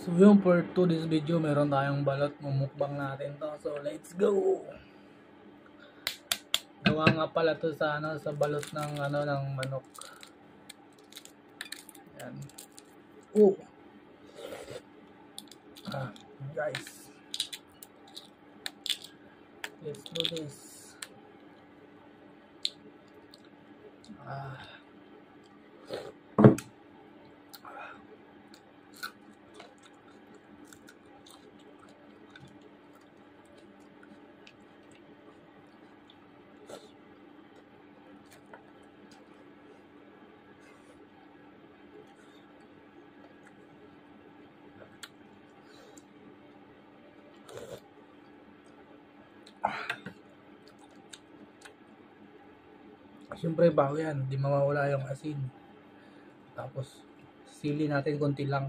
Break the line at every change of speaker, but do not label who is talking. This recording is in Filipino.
So yung for today's video, meron tayong balot, mumukbang natin to. So let's go. Gawa nga pala to sa sa balot ng ng manok. Yan. Oh. Guys. Let's do this. Siyempre bago yan, di mawawala yung asin. Tapos sili natin konti lang.